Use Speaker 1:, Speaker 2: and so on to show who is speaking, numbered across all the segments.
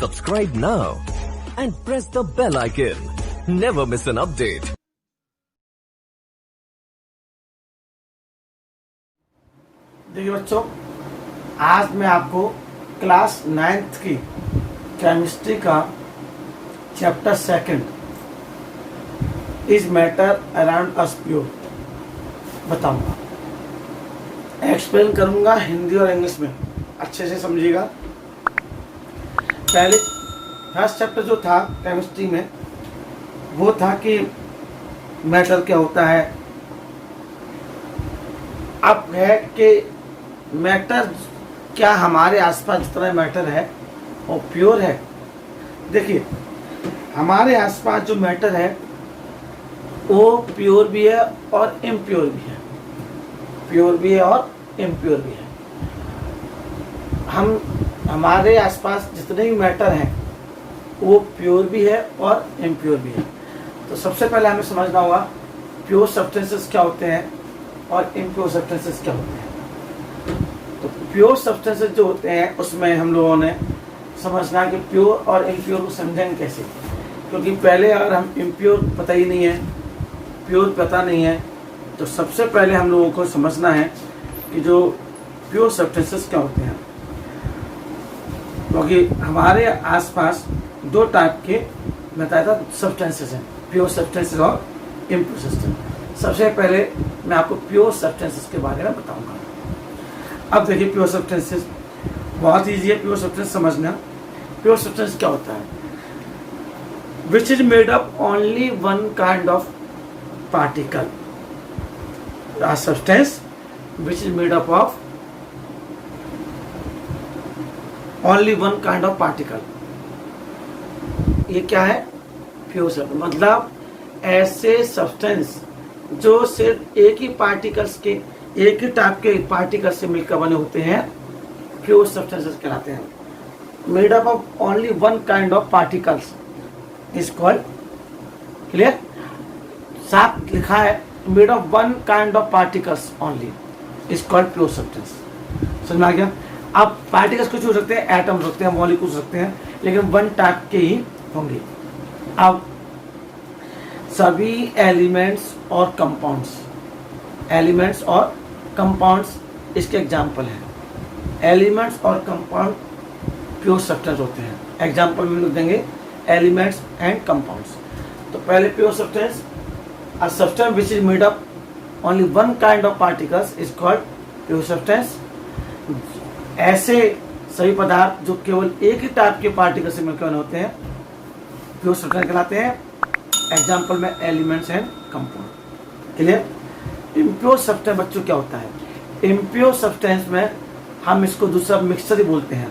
Speaker 1: Subscribe now and press the bell icon. Never miss an update.
Speaker 2: देखिए बच्चों, आज मैं आपको क्लास 9th की केमिस्ट्री का chapter 2 is matter around us pure बताऊंगा। एक्सप्लेन करूंगा हिंदी और इंग्लिश में, अच्छे से समझिएगा। पहले फर्स्ट चैप्टर जो था केमिस्ट्री में वो था कि मैटर क्या होता है। अब है कि मैटर क्या हमारे आसपास जितना मैटर है वो प्योर है। देखिए, हमारे आसपास जो मैटर है वो प्योर भी है और इम्प्योर भी है, प्योर भी है और इम्प्योर भी है। हमारे आसपास जितने भी मैटर हैं वो प्योर भी है और इम्प्योर भी है। तो सबसे पहले हमें समझना होगा प्योर सब्सटेंसेस क्या होते हैं और इम्प्योर सब्सटेंसेस क्या होते हैं। तो प्योर सब्सटेंसेस जो होते हैं उसमें हम लोगों ने समझना है कि प्योर और इम्प्योर को समझेंगे कैसे, क्योंकि पहले अगर हम इम्प्योर पता ही नहीं है, प्योर पता नहीं है, तो सबसे पहले हम लोगों को समझना है कि जो प्योर सब्सटेंसेस क्या होते हैं। क्योंकि हमारे आसपास दो टाइप के बताया था सब्सटेंसेस हैं, प्योर सब्सटेंसेस और इम्प्योर सब्सटेंस। सबसे पहले मैं आपको प्योर सब्सटेंसेस के बारे में बताऊंगा। अब देखिए, प्योर सब्सटेंसेस बहुत ईजी है प्योर सब्सटेंस समझना। प्योर सब्सटेंस क्या होता है? Which is made up only one kind of particle. A substance which is made up of only one kind of particle। ये क्या है? प्योर सब्सटेंस मतलब ऐसे सब्सटेंस जो सिर्फ एक ही पार्टिकल्स के, एक ही टाइप के पार्टिकल से मिलकर बने होते हैं, प्योर सब्सटेंसेस कहलाते हैं। Made up of only one kind of particles is called, clear? साफ लिखा है made of one kind of particles only is called pure substance. समझ में आ गया? अब पार्टिकल्स कुछ हो सकते हैं, एटम हो सकते हैं, मॉलिक्यूल्स हो सकते हैं, लेकिन वन टाइप के ही होंगे। अब सभी एलिमेंट्स और कंपाउंड्स, एलिमेंट्स और कंपाउंड्स इसके एग्जाम्पल हैं। एलिमेंट्स और कंपाउंड प्योर सब्सटेंस होते हैं। एग्जाम्पल में लिख देंगे एलिमेंट्स एंड कंपाउंड्स। तो पहले pure substance, a substance which is made up only one kind of particles is called pure substance। ऐसे सभी पदार्थ जो केवल एक ही टाइप के पार्टिकल से मिलकर बने होते हैं प्योर सब्सटेंस कहलाते हैं। एग्जाम्पल में elements and compound. Clear? Impure substance बच्चों क्या होता है? इम्प्योर सब्सटेंस में हम इसको दूसरा मिक्सचर ही बोलते हैं।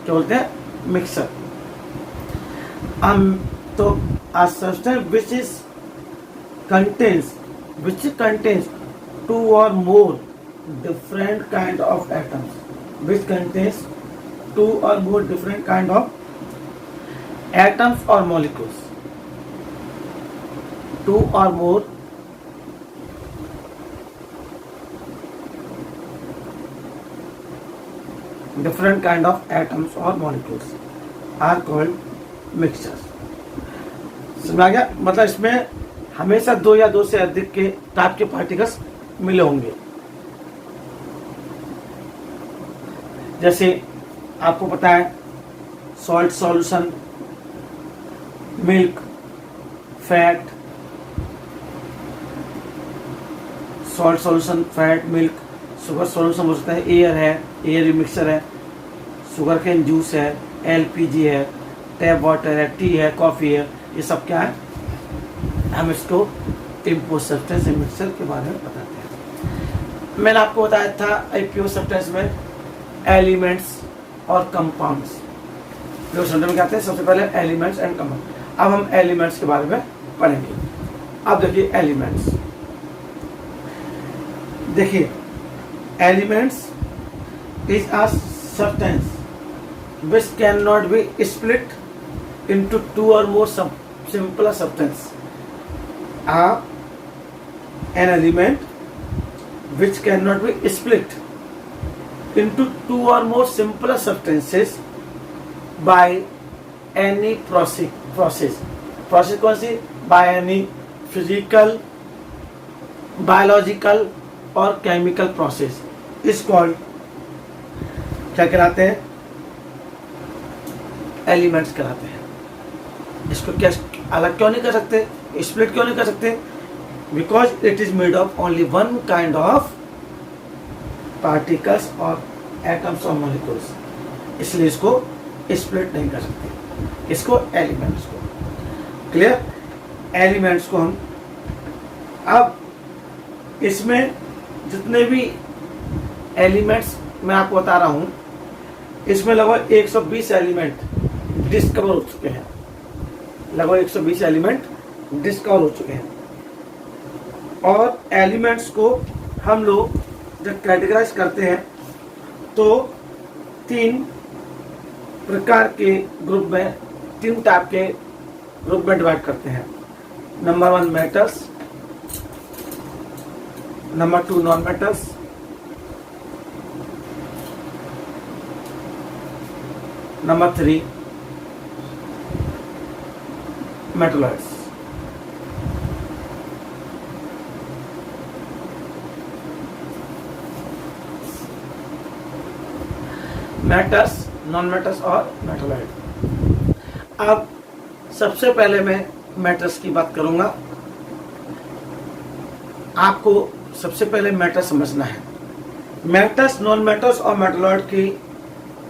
Speaker 2: क्या बोलते हैं? मिक्सचर। तो a substance which contains two or more different kind of atoms, which contains two or more different kind of atoms or molecules, two or more different kind of atoms or molecules are called mixtures। समझ में आ गया? मतलब इसमें हमेशा दो या दो से अधिक के टाइप के पार्टिकल्स मिले होंगे। जैसे आपको पता है salt solution, milk, fat, salt solution, fat, milk. Sugar solution हो सकता है, एयर है, एयर मिक्सचर है, शुगर केन जूस है, एलपीजी है, टैप वाटर है, टी है, कॉफी है। ये सब क्या है? हम इसको इम्प्योर सब्सटेंस मिक्सचर के बारे में बताते हैं। मैंने आपको बताया था प्योर सब्सटेंस में एलिमेंट्स और कंपाउंड्स। प्योर सब्सटेंस में क्या आते हैं? सबसे पहले एलिमेंट्स एंड कंपाउंड। अब हम एलिमेंट्स के बारे में पढ़ेंगे। अब देखिए एलिमेंट्स, देखिए elements is a substance which cannot be split into two or more simpler substance। An element which cannot be split into two or more simpler substances by any process कौन सी? By any physical, biological और chemical process is called क्या कहलाते हैं? Elements कहलाते हैं। इसको क्या अलग क्यों नहीं कर सकते, स्प्लिट क्यों नहीं कर सकते? Because it is made of only one kind of particles और एटम्स और मॉलिक्यूल्स, इसलिए इसको स्प्लिट नहीं कर सकते, इसको एलिमेंट्स को। क्लियर? एलिमेंट्स को हम अब इसमें जितने भी एलिमेंट्स मैं आपको बता रहा हूं, इसमें लगभग 120 एलिमेंट डिस्कवर हो चुके हैं, लगभग 120 एलिमेंट डिस्कवर हो चुके हैं। और एलिमेंट्स को हम लोग जब कैटेगराइज करते हैं तो 3 प्रकार के ग्रुप में, 3 टाइप के ग्रुप में डिवाइड करते हैं। Number 1 metals, number 2 non metals, number 3 metalloids. Metals, non metals और मेटलॉइड। अब सबसे पहले मैं मेटल्स की बात करूंगा। आपको सबसे पहले मेटल समझना है। मेटल्स, नॉन मेटल्स और मेटलॉइड की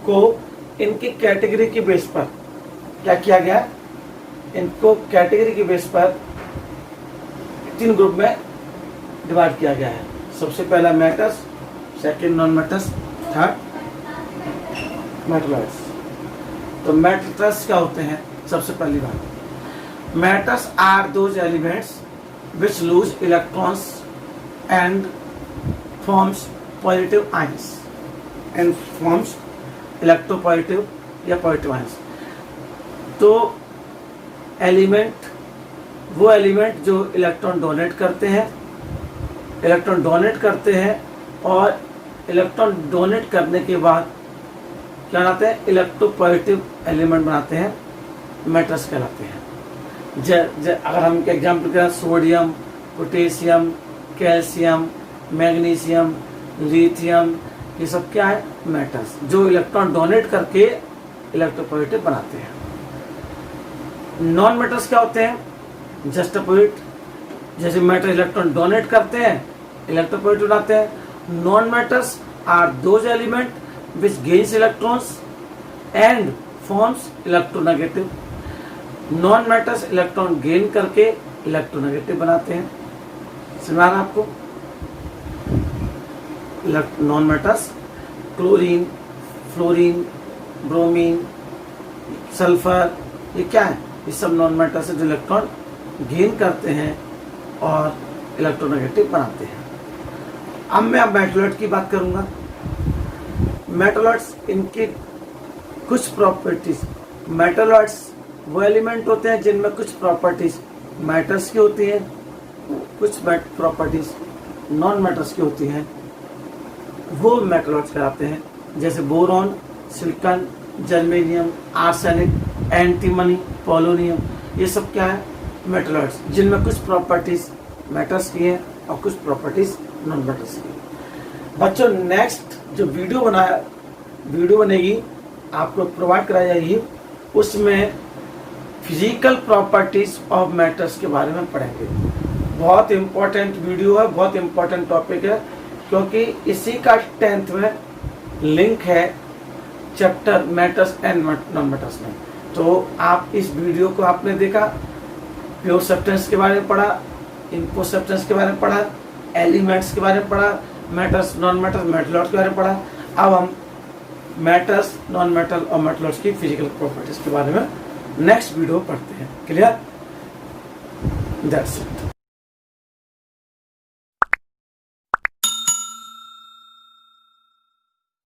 Speaker 2: को इनकी कैटेगरी की बेस पर क्या किया गया? इनको कैटेगरी की बेस पर 3 ग्रुप में डिवाइड किया गया है। सबसे पहला metals, second non metals, third metalloids. तो मेटल्स क्या होते हैं? सबसे पहली बात, metals are those elements which lose electrons and forms positive ions and forms electropositive या पॉजिटिव आयंस। तो एलिमेंट, वो एलिमेंट जो इलेक्ट्रॉन डोनेट करते हैं, और इलेक्ट्रॉन डोनेट करने के बाद क्या बनाते हैं? इलेक्ट्रोपॉजिटिव एलिमेंट बनाते हैं, मेटल्स कहलाते हैं। अगर हम एग्जाम्पल करें, sodium, potassium, calcium, magnesium, lithium, ये सब क्या है? मेटल्स, जो इलेक्ट्रॉन डोनेट करके इलेक्ट्रोपॉजिटिव बनाते हैं। नॉन मेटल्स क्या होते हैं? जस्ट अपोजिट, जैसे मेटल इलेक्ट्रॉन डोनेट करते हैं, इलेक्ट्रोपॉजिटिव बनाते हैं। Non metals are those element which gains electrons and forms electronegative. Non metals electron gain करके इलेक्ट्रोनेगेटिव बनाते हैं। समझ आ रहा है आपको? Non metals chlorine, fluorine, bromine, sulphur, ये क्या है? ये सब नॉन मेटल्स है जो इलेक्ट्रॉन गेन करते हैं और इलेक्ट्रोनेगेटिव बनाते हैं। अब मैं मेटलॉइड की बात करूंगा। मेटलॉइड्स, इनकी कुछ प्रॉपर्टीज, मेटलॉइड्स वो एलिमेंट होते हैं जिनमें कुछ प्रॉपर्टीज मेटल्स की होती हैं, कुछ प्रॉपर्टीज नॉन मेटल्स की होती हैं, वो मेटलॉइड्स कहलाते हैं। जैसे boron, silicon, germanium, arsenic, antimony, polonium, ये सब क्या है? मेटलॉइड्स, जिनमें कुछ प्रॉपर्टीज मेटल्स की हैं और कुछ प्रॉपर्टीज नॉन मेटल्स की। बच्चों, नेक्स्ट जो वीडियो बनेगी, आपको प्रोवाइड कराई जाएगी, उसमें फिजिकल प्रॉपर्टीज ऑफ मेटल्स के बारे में पढ़ेंगे। बहुत इंपॉर्टेंट वीडियो है, बहुत इंपॉर्टेंट टॉपिक है, क्योंकि इसी का 10th में लिंक है chapter metals and non metals में। तो आप इस वीडियो को आपने देखा, प्योर सब्सटेंस के बारे में पढ़ा, इम्प्योर सब्सटेंस के बारे में पढ़ा, एलिमेंट्स के बारे में पढ़ा, मेटल्स, नॉन मेटल्स, मेटलॉइड्स के बारे में पढ़ा। अब हम मेटल्स, नॉन मेटल और मेटलॉइड्स की फिजिकल प्रॉपर्टीज के बारे में नेक्स्ट वीडियो पढ़ते हैं। क्लियर? That's it.